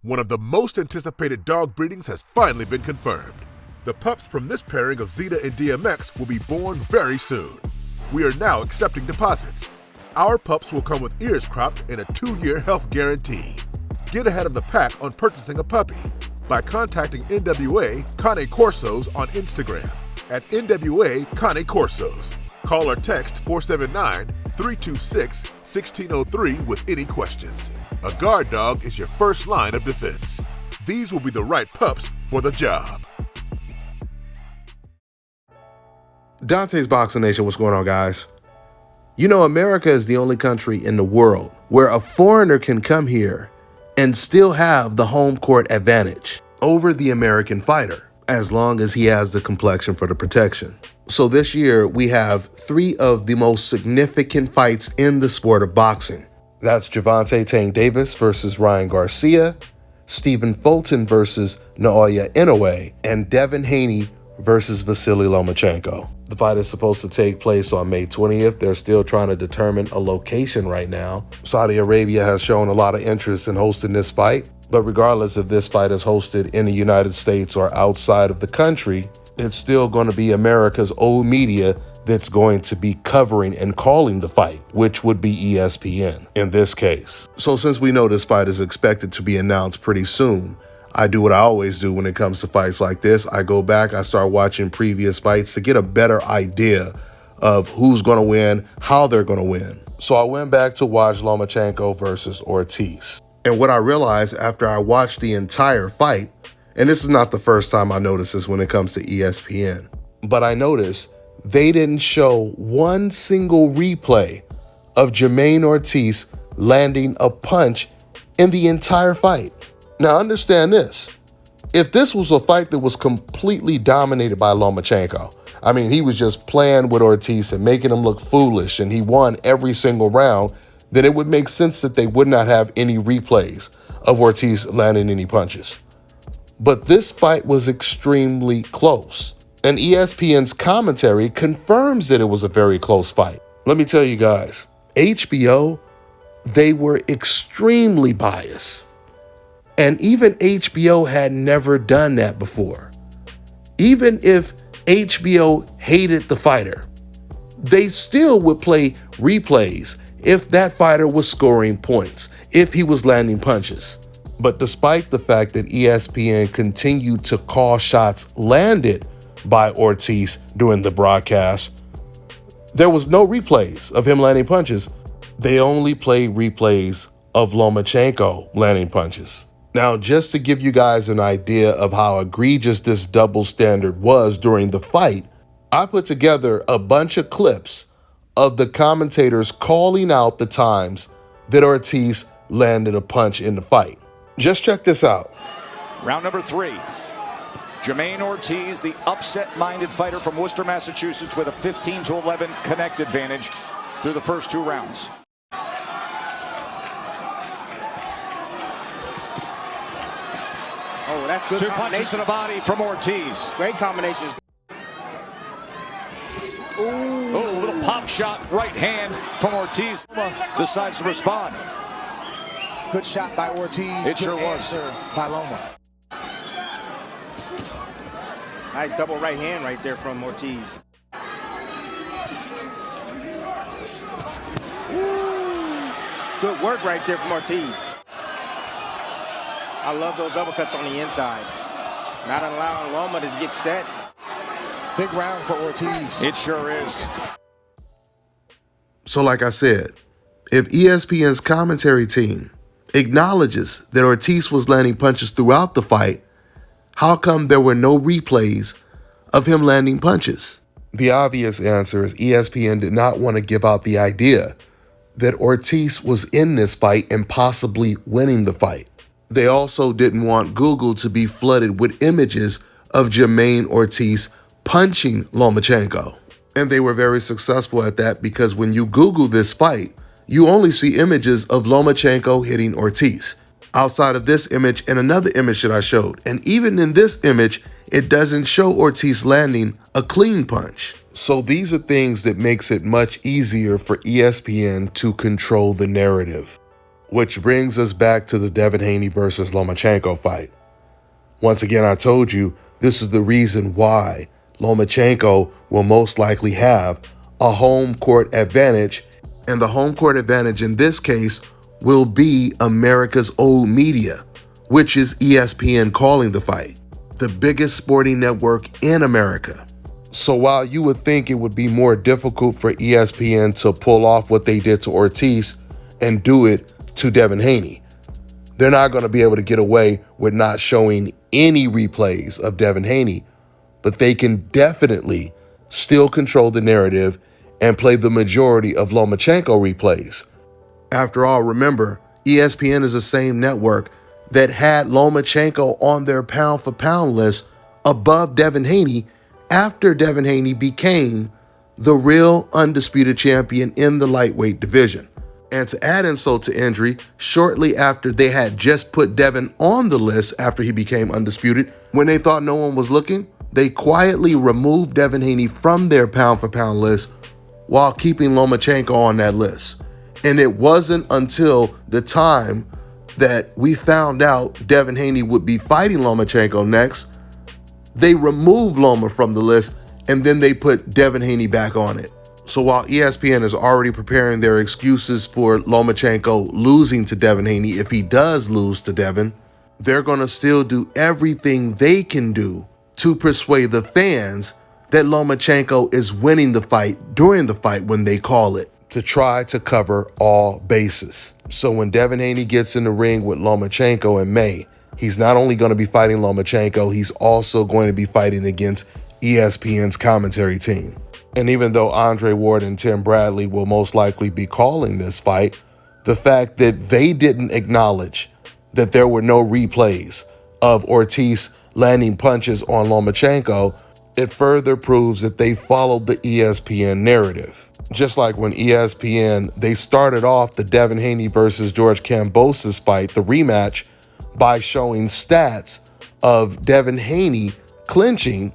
One of the most anticipated dog breedings has finally been confirmed. The pups from this pairing of Zeta and DMX will be born very soon. We are now accepting deposits. Our pups will come with ears cropped and a 2-year health guarantee. Get ahead of the pack on purchasing a puppy by contacting NWA Cane Corsos on Instagram at NWA Cane Corsos. Call or text 479-326-1603 with any questions. A guard dog is your first line of defense. These will be the right pups for the job. Dante's Boxing Nation, what's going on, guys? You know, America is the only country in the world where a foreigner can come here and still have the home court advantage over the American fighter, as long as he has the complexion for the protection. So this year, we have 3 of the most significant fights in the sport of boxing. That's Gervonta Tank Davis versus Ryan Garcia, Stephen Fulton versus Naoya Inoue, and Devin Haney versus Vasily Lomachenko. The fight is supposed to take place on May 20th. They're still trying to determine a location right now. Saudi Arabia has shown a lot of interest in hosting this fight, but regardless if this fight is hosted in the United States or outside of the country, it's still going to be America's old media that's going to be covering and calling the fight, which would be ESPN in this case. So since we know this fight is expected to be announced pretty soon, I do what I always do when it comes to fights like this. I go back, I start watching previous fights to get a better idea of who's going to win, how they're going to win. So I went back to watch Lomachenko versus Ortiz. And what I realized after I watched the entire fight, and this is not the first time I noticed this when it comes to ESPN, but I noticed they didn't show one single replay of Jermain Ortiz landing a punch in the entire fight. Now understand this, if this was a fight that was completely dominated by Lomachenko, I mean, he was just playing with Ortiz and making him look foolish and he won every single round, then it would make sense that they would not have any replays of Ortiz landing any punches. But this fight was extremely close. And ESPN's commentary confirms that it was a very close fight. Let me tell you guys, HBO, they were extremely biased. And even HBO had never done that before. Even if HBO hated the fighter, they still would play replays if that fighter was scoring points, if he was landing punches. But despite the fact that ESPN continued to call shots landed by Ortiz during the broadcast, there was no replays of him landing punches. They only played replays of Lomachenko landing punches. Now, just to give you guys an idea of how egregious this double standard was during the fight, I put together a bunch of clips of the commentators calling out the times that Ortiz landed a punch in the fight. Just check this out. Round number 3. Jermain Ortiz, the upset-minded fighter from Worcester, Massachusetts, with a 15-11 connect advantage through the first 2 rounds. Oh, that's good. 2 punches to the body from Ortiz. Great combinations. Ooh. Oh, a little pop shot, right hand from Ortiz. Decides to respond. Good shot by Ortiz. It sure was. By Loma. Nice double right hand right there from Ortiz. Ooh. Good work right there from Ortiz. I love those uppercuts on the inside. Not allowing Loma to get set. Big round for Ortiz. It sure is. So like I said, if ESPN's commentary team acknowledges that Ortiz was landing punches throughout the fight, how come there were no replays of him landing punches? The obvious answer is ESPN did not want to give out the idea that Ortiz was in this fight and possibly winning the fight. They also didn't want Google to be flooded with images of Jermain Ortiz punching Lomachenko. And they were very successful at that, because when you Google this fight, you only see images of Lomachenko hitting Ortiz. Outside of this image and another image that I showed. And even in this image, it doesn't show Ortiz landing a clean punch. So these are things that makes it much easier for ESPN to control the narrative. Which brings us back to the Devin Haney versus Lomachenko fight. Once again, I told you this is the reason why Lomachenko will most likely have a home court advantage, and the home court advantage in this case will be America's old media, which is ESPN calling the fight, the biggest sporting network in America. So while you would think it would be more difficult for ESPN to pull off what they did to Ortiz and do it to Devin Haney, they're not going to be able to get away with not showing any replays of Devin Haney, but they can definitely still control the narrative and play the majority of Lomachenko replays. After all, remember, ESPN is the same network that had Lomachenko on their pound-for-pound list above Devin Haney after Devin Haney became the real undisputed champion in the lightweight division. And to add insult to injury, shortly after they had just put Devin on the list after he became undisputed, when they thought no one was looking, they quietly removed Devin Haney from their pound-for-pound list while keeping Lomachenko on that list. And it wasn't until the time that we found out Devin Haney would be fighting Lomachenko next, they removed Loma from the list, and then they put Devin Haney back on it. So while ESPN is already preparing their excuses for Lomachenko losing to Devin Haney, if he does lose to Devin, they're going to still do everything they can do to persuade the fans that Lomachenko is winning the fight during the fight when they call it, to try to cover all bases. So when Devin Haney gets in the ring with Lomachenko in May, he's not only going to be fighting Lomachenko, he's also going to be fighting against ESPN's commentary team. And even though Andre Ward and Tim Bradley will most likely be calling this fight, the fact that they didn't acknowledge that there were no replays of Ortiz landing punches on Lomachenko, it further proves that they followed the ESPN narrative. Just like when ESPN, they started off the Devin Haney versus George Kambosos fight, the rematch, by showing stats of Devin Haney clinching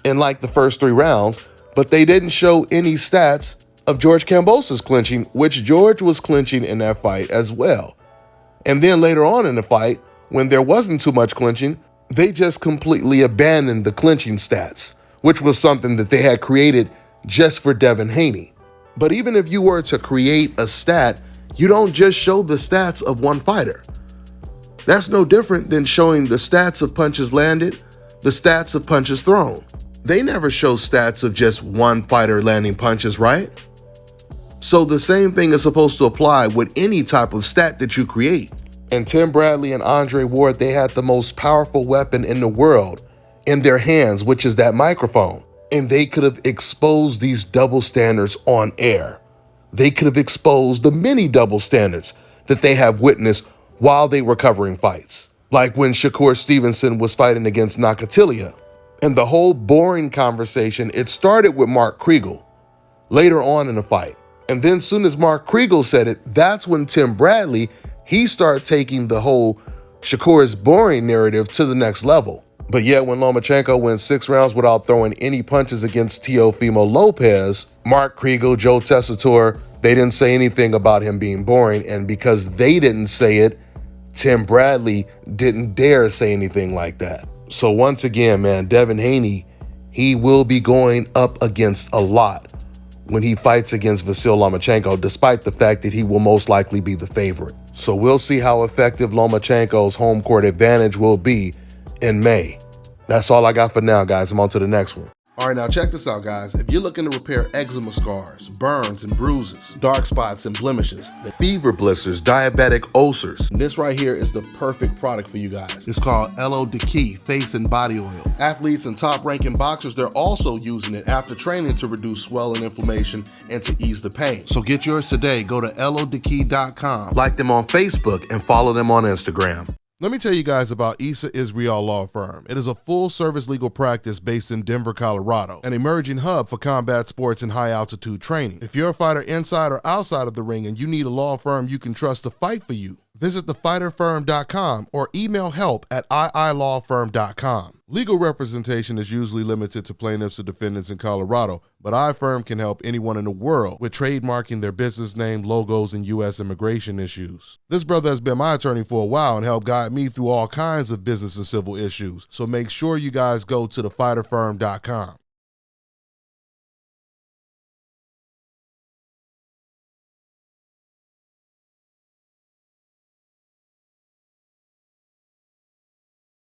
in like the first 3 rounds, but they didn't show any stats of George Kambosos clinching, which George was clinching in that fight as well. And then later on in the fight, when there wasn't too much clinching, they just completely abandoned the clinching stats, which was something that they had created just for Devin Haney. But even if you were to create a stat, you don't just show the stats of one fighter. That's no different than showing the stats of punches landed, the stats of punches thrown. They never show stats of just one fighter landing punches, right? So the same thing is supposed to apply with any type of stat that you create. And Tim Bradley and Andre Ward, they had the most powerful weapon in the world in their hands, which is that microphone. And they could have exposed these double standards on air. They could have exposed the many double standards that they have witnessed while they were covering fights. Like when Shakur Stevenson was fighting against Nakatilia. And the whole boring conversation, it started with Mark Kriegel later on in the fight. And then soon as Mark Kriegel said it, that's when Tim Bradley, he started taking the whole Shakur's boring narrative to the next level. But yet when Lomachenko went 6 rounds without throwing any punches against Teofimo Lopez, Mark Kriegel, Joe Tessitore, they didn't say anything about him being boring. And because they didn't say it, Tim Bradley didn't dare say anything like that. So once again, man, Devin Haney, he will be going up against a lot when he fights against Vasyl Lomachenko, despite the fact that he will most likely be the favorite. So we'll see how effective Lomachenko's home court advantage will be in May. That's all I got for now, guys. I'm on to the next one. All right, now check this out, guys. If you're looking to repair eczema scars, burns and bruises, dark spots and blemishes, fever blisters, diabetic ulcers, this right here is the perfect product for you guys. It's called LO Diki Face and Body Oil. Athletes and top-ranking boxers, they're also using it after training to reduce swelling, inflammation, and to ease the pain. So get yours today. Go to lodiki.com, like them on Facebook, and follow them on Instagram. Let me tell you guys about Issa Israel Law Firm. It is a full-service legal practice based in Denver, Colorado, an emerging hub for combat sports and high-altitude training. If you're a fighter inside or outside of the ring and you need a law firm you can trust to fight for you, visit thefighterfirm.com or email help@iilawfirm.com. Legal representation is usually limited to plaintiffs or defendants in Colorado, but iFirm can help anyone in the world with trademarking their business name, logos, and U.S. immigration issues. This brother has been my attorney for a while and helped guide me through all kinds of business and civil issues, so make sure you guys go to thefighterfirm.com.